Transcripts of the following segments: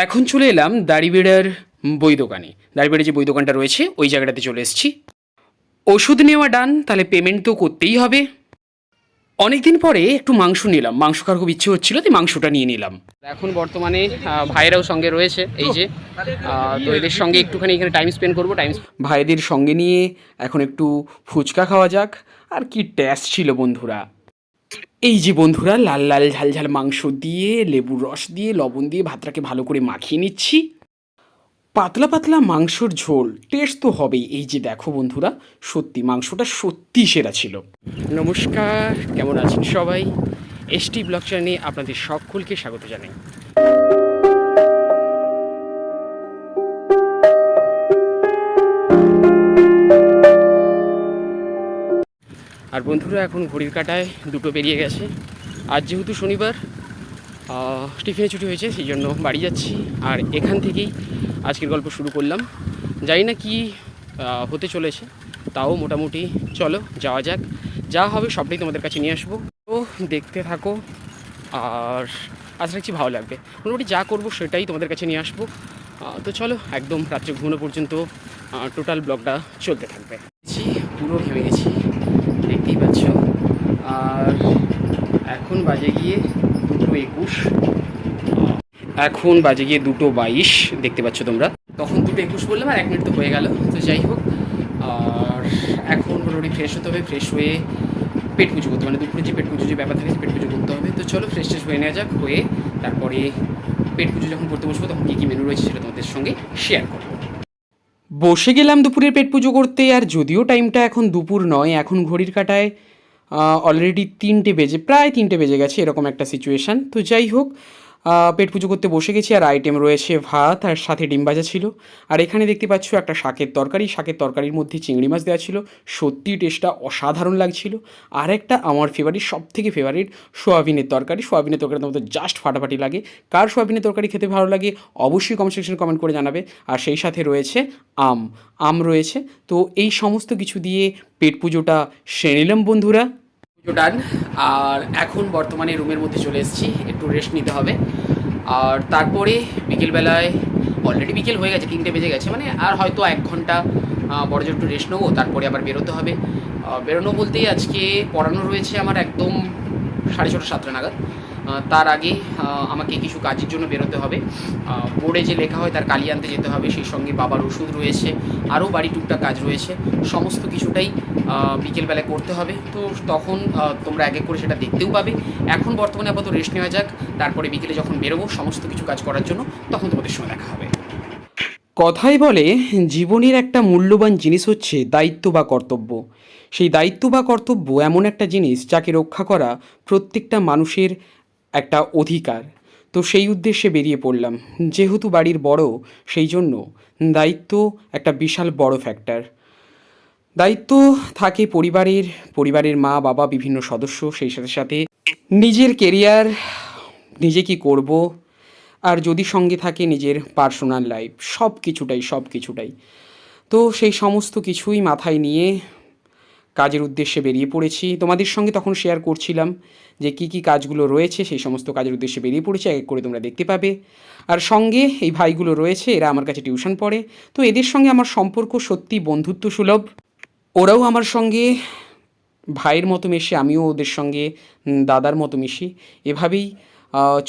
এখন চলে এলাম দাড়িবেড়ার বই দোকানে। দাড়িবেড়ে যে বই দোকানটা রয়েছে ওই জায়গাটাতে চলে এসেছি। ওষুধ নেওয়া ডান, তাহলে পেমেন্ট তো করতেই হবে। অনেকদিন পরে একটু মাংস নিলাম, মাংস খাওয়ার খুব ইচ্ছে হচ্ছিল, তাই মাংসটা নিয়ে নিলাম। এখন বর্তমানে ভাইয়েরাও সঙ্গে রয়েছে, এই যে তো এদের সঙ্গে একটুখানি এখানে টাইম স্পেন্ড করবো। ভাইদের সঙ্গে নিয়ে এখন একটু ফুচকা খাওয়া যাক। আর কি টেস্ট ছিল বন্ধুরা! এই যে বন্ধুরা, লাল লাল ঝাল ঝাল মাংস দিয়ে লেবুর রস দিয়ে লবণ দিয়ে ভাতটাকে ভালো করে মাখিয়ে নিচ্ছি। পাতলা পাতলা মাংসর ঝোল, টেস্ট তো হবেই। এই যে দেখো বন্ধুরা, সত্যি মাংসটা সত্যি সেরা ছিল। নমস্কার, কেমন আছেন সবাই? এসটি ব্লগ চ্যানেলে আপনাদের সকলকে স্বাগত জানাই। আর বন্ধুরা, এখন ঘড়ির কাঁটায় 2টো পেরিয়ে গেছে। আজ যেহেতু শনিবার, টিফিনে ছুটি হয়েছে, সেই জন্য বাড়ি যাচ্ছি। আর এখান থেকেই আজকের গল্প শুরু করলাম। জানি না কি হতে চলেছে, তাও মোটামুটি চলো যাওয়া যাক। যা হবে সবটাই তোমাদের কাছে নিয়ে আসবো, তো দেখতে থাকো। আর আশা রাখছি ভালো লাগবে। মোটামুটি যা করবো সেটাই তোমাদের কাছে নিয়ে আসবো। তো চলো, একদম রাত্রে ঘুমানো পর্যন্ত টোটাল ব্লগটা চলতে থাকবে। পুরো ঘেমে গেছি, দেখতেই পাচ্ছ। আর এখন বাজে গিয়ে 2:21। এখন বাজে গিয়ে 2:22, দেখতে পাচ্ছ তোমরা। তখন 2:21 বললাম, আর 1 মিনিট তো হয়ে গেল। তো যাই হোক, আর এখন মোটামুটি ফ্রেশ হতে হবে। ফ্রেশ হয়ে পেট পুজো করতে, মানে দুপুরে যে পেট পুজো যে ব্যাপার থাকে, পেট পুজো করতে হবে। তো চলো ফ্রেশ ট্রেশ হয়ে নেওয়া যাক। হয়ে তারপরে পেট পুজো যখন করতে বসবো, তখন কী কী মেনু রয়েছে সেটা তোমাদের সঙ্গে শেয়ার করবো। বসে গেলাম দুপুরের পেট পুজো করতে। আর যদিও টাইমটা এখন দুপুর নয়, এখন ঘড়ির কাঁটায় অলরেডি 3টে বেজে, প্রায় 3টে বেজে গেছে, এরকম একটা সিচুয়েশান। তো যাই হোক, পেট পুজো করতে বসে গেছি। আর আইটেম রয়েছে ভাত, আর সাথে ডিম ভাজা ছিল। আর এখানে দেখতে পাচ্ছ একটা শাকের তরকারি। শাকের তরকারির মধ্যে চিংড়ি মাছ দেওয়া ছিল। সত্যি টেস্টটা অসাধারণ লাগছিল। আর একটা আমার ফেভারিট, সব থেকে ফেভারিট, সোয়াবিনের তরকারি। সোয়াবিনের তরকারির মধ্যে জাস্ট ফাটাফাটি লাগে। কার সোয়াবিনের তরকারি খেতে ভালো লাগে অবশ্যই কমেন্ট সেকশনে কমেন্ট করে জানাবে। আর সেই সাথে রয়েছে আম রয়েছে। তো এই সমস্ত কিছু দিয়ে পেট পুজোটা সেরে নিলাম বন্ধুরা। পুজো ডান। আর এখন বর্তমানে রুমের মধ্যে চলে এসেছি, একটু রেস্ট নিতে হবে। আর তারপরে বিকেলবেলায়, অলরেডি বিকেল হয়ে গেছে, 3টে বেজে গেছে, মানে আর হয়তো 1 ঘন্টা বড় জোর একটু রেস্ট নেবো। তারপরে আবার বেরোতে হবে। বেরোনো বলতেই আজকে পড়ানো রয়েছে আমার একদম 6:30 7টা নাগাদ। তার আগে আমাকে কিছু কাজের জন্য বেরোতে হবে। বোর্ডে যে লেখা হয় তার কালি আনতে যেতে হবে। সেই সঙ্গে বাবার ওষুধ রয়েছে, আরও বাড়ি টুকটাক কাজ রয়েছে। সমস্ত কিছুটাই বিকেলবেলায় করতে হবে। তো তখন তোমরা এক এক করে সেটা দেখতেও পাবে। এখন বর্তমানে আপাতত রেস্ট নেওয়া যাক। তারপরে বিকেলে যখন বেরোবো সমস্ত কিছু কাজ করার জন্য, তখন তোমাদের সঙ্গে দেখা হবে। কথাই বলে, জীবনের একটা মূল্যবান জিনিস হচ্ছে দায়িত্ব বা কর্তব্য। সেই দায়িত্ব বা কর্তব্য এমন একটা জিনিস যাকে রক্ষা করা প্রত্যেকটা মানুষের একটা অধিকার। তো সেই উদ্দেশ্যে বেরিয়ে পড়লাম। যেহেতু বাড়ির বড়, সেই জন্য দায়িত্ব একটা বিশাল বড় ফ্যাক্টর। দায়িত্ব থাকে পরিবারের মা বাবা বিভিন্ন সদস্য, সেই সাথে সাথে নিজের কেরিয়ার, নিজে কী করব, আর যদি সঙ্গে থাকে নিজের পার্সোনাল লাইফ, সব কিছুটাই। তো সেই সমস্ত কিছুই মাথায় নিয়ে কাজের উদ্দেশ্যে বেরিয়ে পড়েছি। তোমাদের সঙ্গে তখন শেয়ার করছিলাম যে কী কী কাজগুলো রয়েছে। সেই সমস্ত কাজের উদ্দেশ্যে বেরিয়ে পড়েছি, এক এক করে তোমরা দেখতে পাবে। আর সঙ্গে এই ভাইগুলো রয়েছে, এরা আমার কাছে টিউশন পড়ে। তো এদের সঙ্গে আমার সম্পর্ক সত্যি বন্ধুত্ব সুলভ। ওরাও আমার সঙ্গে ভাইয়ের মতো মেশে, আমিও ওদের সঙ্গে দাদার মতো মিশি। এভাবেই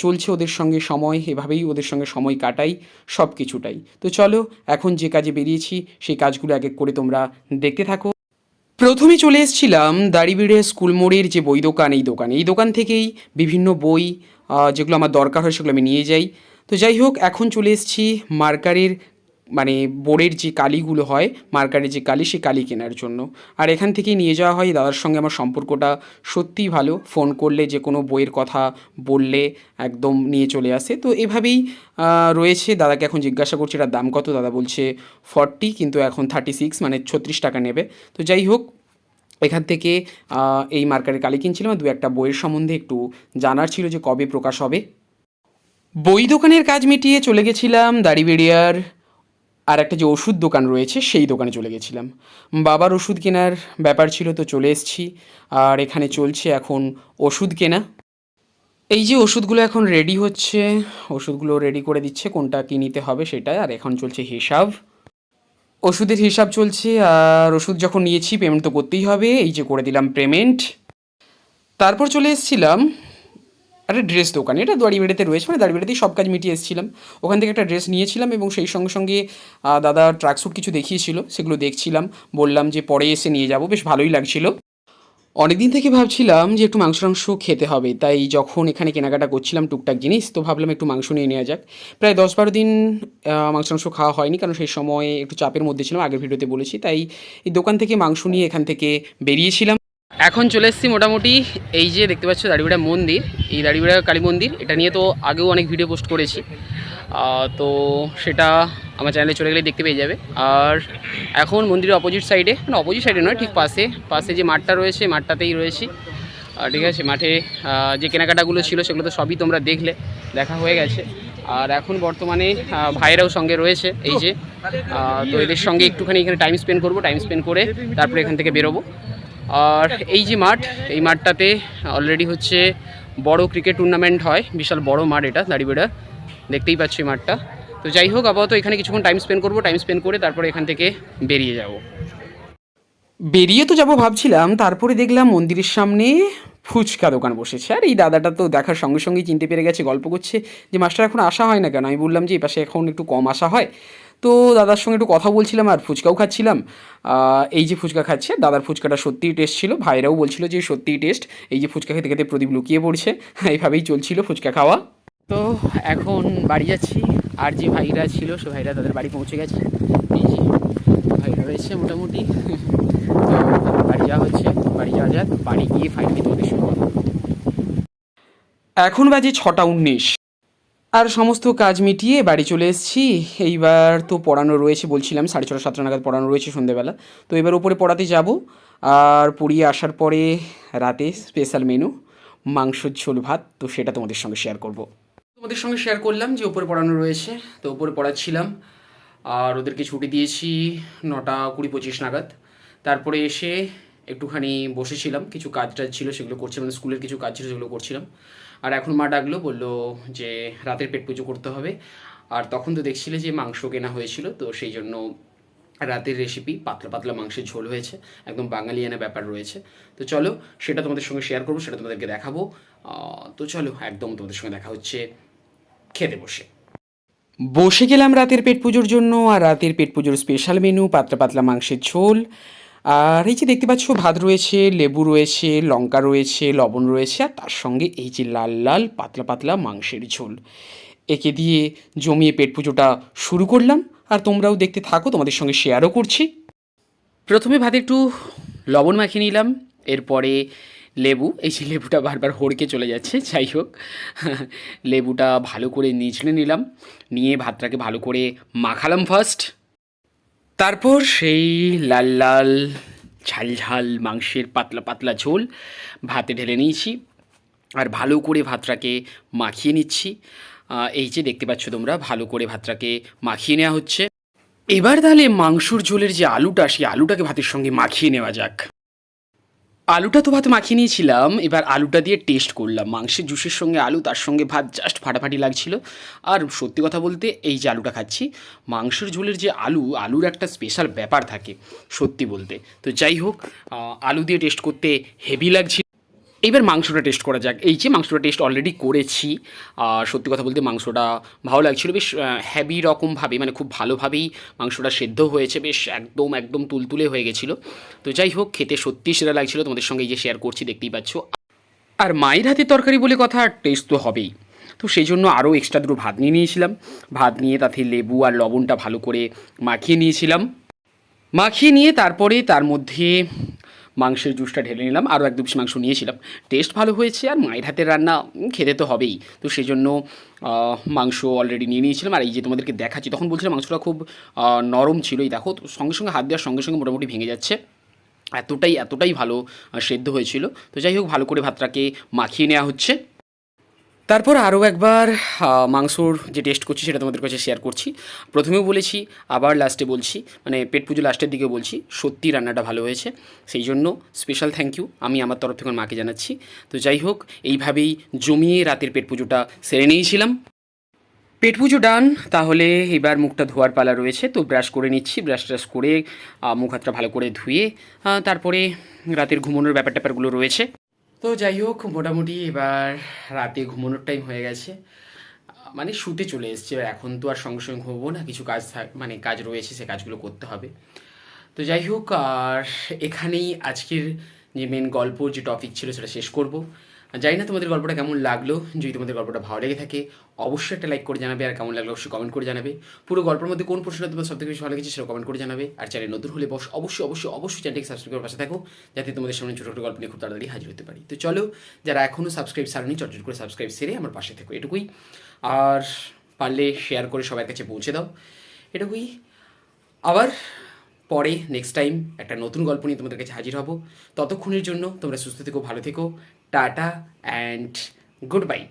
চলছে ওদের সঙ্গে সময়, এভাবেই ওদের সঙ্গে সময় কাটাই, সব কিছুটাই। তো চলো, এখন যে কাজে বেরিয়েছি সেই কাজগুলো এক এক করে তোমরা দেখতে থাকো। প্রথমে চলে এসেছিলাম দাড়িবিড়ে স্কুল মোড়ের যে বই দোকান, এই দোকান থেকেই বিভিন্ন বই যেগুলো আমার দরকার হয় সেগুলো আমি নিয়ে যাই। তো যাই হোক, এখন চলে এসেছি মার্কারের, মানে বোর্ডের যে কালিগুলো হয়, মার্কারের যে কালি, সেই কালি কেনার জন্য। আর এখান থেকেই নিয়ে যাওয়া হয়। দাদার সঙ্গে আমার সম্পর্কটা সত্যিই ভালো। ফোন করলে যে কোনো বইয়ের কথা বললে একদম নিয়ে চলে আসে। তো এভাবেই রয়েছে। দাদাকে এখন জিজ্ঞাসা করছি এটার দাম কত। দাদা বলছে 40, কিন্তু এখন 36, মানে 36 টাকা নেবে। তো যাই হোক, এখান থেকে এই মার্কারের কালি কিনছিলাম। দু একটা বইয়ের সম্বন্ধে একটু জানার ছিল যে কবে প্রকাশ হবে। বই দোকানের কাজ মিটিয়ে চলে গেছিলাম দাড়িবেড়িয়ার আর একটা যে ওষুধ দোকান রয়েছে সেই দোকানে চলে গেছিলাম। বাবার ওষুধ কেনার ব্যাপার ছিল, তো চলে এসেছি। আর এখানে চলছে এখন ওষুধ কেনা। এই যে ওষুধগুলো এখন রেডি হচ্ছে, ওষুধগুলো রেডি করে দিচ্ছে কোনটা কী নিতে হবে সেটাই, আর এখন চলছে হিসাব, ওষুধের হিসাব চলছে। আর ওষুধ যখন নিয়েছি পেমেন্ট তো করতেই হবে, এই যে করে দিলাম পেমেন্ট। তারপর চলে এসেছিলাম একটা ড্রেস দোকানে, এটা দাড়িবেড়েতে রয়েছে, মানে দাড়িবেড়েতেই সব কাজ মিটিয়ে এসেছিলাম। ওখান থেকে একটা ড্রেস নিয়েছিলাম এবং সেই সঙ্গে সঙ্গে দাদা ট্র্যাকস্যুট কিছু দেখিয়েছিল, সেগুলো দেখছিলাম, বললাম যে পরে এসে নিয়ে যাব, বেশ ভালোই লাগছিল। অনেকদিন থেকে ভাবছিলাম যে একটু মাংস টাংস খেতে হবে, তাই যখন এখানে কেনাকাটা করছিলাম টুকটাক জিনিস, তো ভাবলাম একটু মাংস নিয়ে নেওয়া যাক। প্রায় 10-12 দিন মাংস টাংস খাওয়া হয়নি, কারণ সেই সময় একটু চাপের মধ্যে ছিলাম, আগের ভিডিওতে বলেছি। তাই এই দোকান থেকে মাংস নিয়ে এখান থেকে বেরিয়েছিলাম। এখন চলে এসেছি মোটামুটি, এই যে দেখতে পাচ্ছ দাড়িবেড়া মন্দির, এই দাড়িবেড়া কালী মন্দির, এটা নিয়ে তো আগেও অনেক ভিডিও পোস্ট করেছি, তো সেটা আমার চ্যানেলে চলে গেলে দেখতে পেয়ে যাবে। আর এখন মন্দিরের অপোজিট সাইডে, মানে অপোজিট সাইডে নয়, ঠিক পাশে যে মাঠটা রয়েছে, মাঠটাতেই রয়েছি। ঠিক আছে, মাঠে যে কেনাকাটাগুলো ছিল সেগুলো তো সবই তোমরা দেখা হয়ে গেছে। আর এখন বর্তমানে ভাইরাও সঙ্গে রয়েছে, এই যে তো এদের সঙ্গে একটুখানি এখানে টাইম স্পেন্ড করবো, টাইম স্পেন্ড করে তারপরে এখান থেকে বেরোবো। আর এই যে মাঠ, এই মাঠটাতে অলরেডি হচ্ছে বড় ক্রিকেট টুর্নামেন্ট হয়, বিশাল বড় মাঠ এটা দাড়িবেড়া, দেখতেই পাচ্ছি মাঠটা। তো যাই হোক, আপাতত এখানে কিছুক্ষণ টাইম স্পেন্ড করবো, টাইম স্পেন্ড করে তারপরে এখান থেকে বেরিয়ে যাব। বেরিয়ে তো যাব ভাবছিলাম, তারপরে দেখলাম মন্দিরের সামনে ফুচকা দোকান বসেছে। আর এই দাদাটা তো দেখার সঙ্গে সঙ্গেই চিনতে পেরে গেছে, গল্প করছে যে মাস্টার এখন আসা হয় না কেন। আমি বললাম যে এই পাশে এখন একটু কম আসা হয়। তো দাদার সঙ্গে একটু কথা বলছিলাম আর ফুচকাও খাচ্ছিলাম। এই যে ফুচকা খাচ্ছে, দাদার ফুচকাটা সত্যিই টেস্ট ছিল, ভাইরাও বলছিল যে সত্যিই টেস্ট। এই যে ফুচকা খেতে খেতে প্রদীপ লুকিয়ে পড়ছে, এইভাবেই চলছিল ফুচকা খাওয়া। তো এখন বাড়ি যাচ্ছি, আর যে ভাইরা ছিল সে ভাইরা তাদের বাড়ি পৌঁছে গেছে। এই যে ভাইরা রয়েছে মোটামুটি, তো বাড়ি যাওয়া হচ্ছে, বাড়ি যাওয়া যাক, বাড়ি গিয়ে ফাইনালি তোমাদের শুরু করবো। এখন বাজে 6টা 19, আর সমস্ত কাজ মিটিয়ে বাড়ি চলে এসেছি। এইবার তো পড়ানো রয়েছে, বলছিলাম 6:30-7টা নাগাদ পড়ানো রয়েছে সন্ধেবেলা। তো এবার ওপরে পড়াতে যাব, আর পড়িয়ে আসার পরে রাতে স্পেশাল মেনু মাংসর ঝোল ভাত, তো সেটা তোমাদের সঙ্গে শেয়ার করব। তোমাদের সঙ্গে শেয়ার করলাম যে ওপরে পড়ানো রয়েছে, তো ওপরে পড়াচ্ছিলাম। আর ওদেরকে ছুটি দিয়েছি 9:20-25 নাগাদ। তারপরে এসে একটুখানি বসেছিলাম, কিছু কাজ টাজ ছিল সেগুলো করছিলাম, মানে স্কুলের কিছু কাজ ছিল সেগুলো করছিলাম। আর এখন মা ডাকলো, বললো যে রাতের পেট পুজো করতে হবে। আর তখন তো দেখছিলে যে মাংস কেনা হয়েছিল, তো সেই জন্য রাতের রেসিপি পাতলা পাতলা মাংসের ঝোল হয়েছে, একদম বাঙালিয়ানা ব্যাপার রয়েছে। তো চলো সেটা তোমাদের সঙ্গে শেয়ার করবো, সেটা তোমাদেরকে দেখাবো। তো চলো একদম তোমাদের সঙ্গে দেখা হচ্ছে খেতে বসে। বসে গেলাম রাতের পেট পুজোর জন্য, আর রাতের পেট পুজোর স্পেশাল মেনু পাতলা পাতলা মাংসের ঝোল। আর এই যে দেখতে পাচ্ছ ভাত রয়েছে, লেবু রয়েছে, লঙ্কা রয়েছে, লবণ রয়েছে, আর তার সঙ্গে এই যে লাল লাল পাতলা পাতলা মাংসের ঝোল। একে দিয়ে জমিয়ে পেট পুজোটা শুরু করলাম, আর তোমরাও দেখতে থাকো, তোমাদের সঙ্গে শেয়ারও করছি। প্রথমে ভাতে একটু লবণ মাখিয়ে নিলাম, এরপরে লেবু, এই যে লেবুটা বারবার হড়কে চলে যাচ্ছে, যাই হোক লেবুটা ভালো করে নিচড়ে নিলাম, নিয়ে ভাতটাকে ভালো করে মাখালাম ফার্স্ট। তারপর সেই লাল লাল ঝাল ঝাল মাংসের পাতলা পাতলা ঝোল ভাতে ঢেলে নিয়েছি, আর ভালো করে ভাতটাকে মাখিয়ে নিচ্ছি। এই যে দেখতে পাচ্ছ তোমরা, ভালো করে ভাতটাকে মাখিয়ে নেওয়া হচ্ছে। এবার তাহলে মাংসর ঝোলের যে আলুটা, সেই আলুটাকে ভাতের সঙ্গে মাখিয়ে নেওয়া যাক। আলুটা তো ভাতে মাখিয়ে নিয়েছিলাম, এবার আলুটা দিয়ে টেস্ট করলাম, মাংসের জুসের সঙ্গে আলু, তার সঙ্গে ভাত, জাস্ট ফাটাফাটি লাগছিল। আর সত্যি কথা বলতে এই যে আলুটা খাচ্ছি, মাংসের ঝোলের যে আলুর একটা স্পেশাল ব্যাপার থাকে সত্যি বলতে। তো যাই হোক, আলু দিয়ে টেস্ট করতে হেভি লাগছিল। এইবার মাংসটা টেস্ট করা যাক। এই যে মাংসটা টেস্ট অলরেডি করেছি, সত্যি কথা বলতে মাংসটা ভালো লাগছিলো, বেশ হেভি রকমভাবে, মানে খুব ভালোভাবেই মাংসটা সেদ্ধ হয়েছে, বেশ একদম একদম তুলতুলে হয়ে গেছিলো। তো যাই হোক, খেতে সত্যিই সেরা লাগছিলো, তোমাদের সঙ্গে এই যে শেয়ার করছি, দেখতেই পাচ্ছ। আর মায়ের হাতের তরকারি বলে কথা, টেস্ট তো হবেই। তো সেই জন্য আরও এক্সট্রা দুটো ভাত নিয়ে নিয়েছিলাম, ভাত নিয়ে তাতে লেবু আর লবণটা ভালো করে মাখিয়ে নিয়েছিলাম। মাখিয়ে নিয়ে তারপরে তার মধ্যে মাংসের জুসটা ঢেলে নিলাম, আরও 1-2 পিস মাংস নিয়েছিলাম। টেস্ট ভালো হয়েছে, আর মায়ের হাতের রান্না খেতে তো হবেই। তো সেই জন্য মাংস অলরেডি নিয়ে নিয়েছিলাম। আর এই যে তোমাদেরকে দেখাচ্ছি, তখন বলছিলাম মাংসটা খুব নরম ছিল, এই দেখো সঙ্গে সঙ্গে হাত দেওয়ার সঙ্গে সঙ্গে মোটামুটি ভেঙে যাচ্ছে, এতটাই ভালো সেদ্ধ হয়েছিল। তো যাই হোক, ভালো করে ভাতটাকে মাখিয়ে নেওয়া হচ্ছে। তারপর আরও একবার মাংসর যে টেস্ট করছি সেটা তোমাদের কাছে শেয়ার করছি। প্রথমেও বলেছি, আবার লাস্টে বলছি, মানে পেট পুজো লাস্টের দিকে বলছি, সত্যি রান্নাটা ভালো হয়েছে। সেই জন্য স্পেশাল থ্যাংক ইউ আমি আমার তরফ থেকে আমার মাকে জানাচ্ছি। তো যাই হোক, এইভাবেই জমিয়ে রাতের পেট পুজোটা সেরে নিয়েছিলাম। পেট পুজো ডান। তাহলে এবার মুখটা ধোয়ার পালা রয়েছে, তো ব্রাশ করে নিচ্ছি। ব্রাশ ট্রাশ করে মুখ হাতটা ভালো করে ধুয়ে তারপরে রাতের ঘুমানোর ব্যাপার ট্যাপারগুলো রয়েছে। তো যাই হোক, মোটামুটি এবার রাতে ঘুমানোর টাইম হয়ে গেছে, মানে শুতে চলে এসছে। এবার এখন তো আর সঙ্গে সঙ্গে ঘুমবো না, কিছু কাজ মানে কাজ রয়েছে, সে কাজগুলো করতে হবে। তো যাই হোক, আর এখানেই আজকের যে মেন গল্প, যে টপিক ছিল সেটা শেষ করব। জানি না তোমাদের গল্পটা কেমন লাগলো। যদি তোমাদের গল্পটা ভালো লেগে থাকে অবশ্যই একটা লাইক করে জানাবে, আর কেমন লাগলো অবশ্যই কমেন্ট করে জানাবে। পুরো গল্পের মধ্যে কোন প্রশ্নটা তোমার সবথেকে বেশি ভালো লেগেছে সেটা কমেন্ট করে জানাবে। আর চ্যানেল নতুন হলে অবশ্যই অবশ্যই অবশ্যই চ্যানেলটিকে সাবস্ক্রাইব করে পাশে থাকো, যাতে তোমাদের সামনে ছোটো ছোটো গল্প নিয়ে খুব তাড়াতাড়ি হাজির হতে পারি। তো চলো, যারা এখনও সাবস্ক্রাইব সারেনি চটচট করে সাবস্ক্রাইব সেরে আমার পাশে থেকো, এটুকুই। আর পারলে শেয়ার করে সবার কাছে পৌঁছে দাও, এটুকুই। আবার পরে নেক্সট টাইম একটা নতুন গল্প নিয়ে তোমাদের কাছে হাজির হব। ততক্ষণের জন্য তোমরা সুস্থ থেকো, ভালো থেকো। Tata and good bye.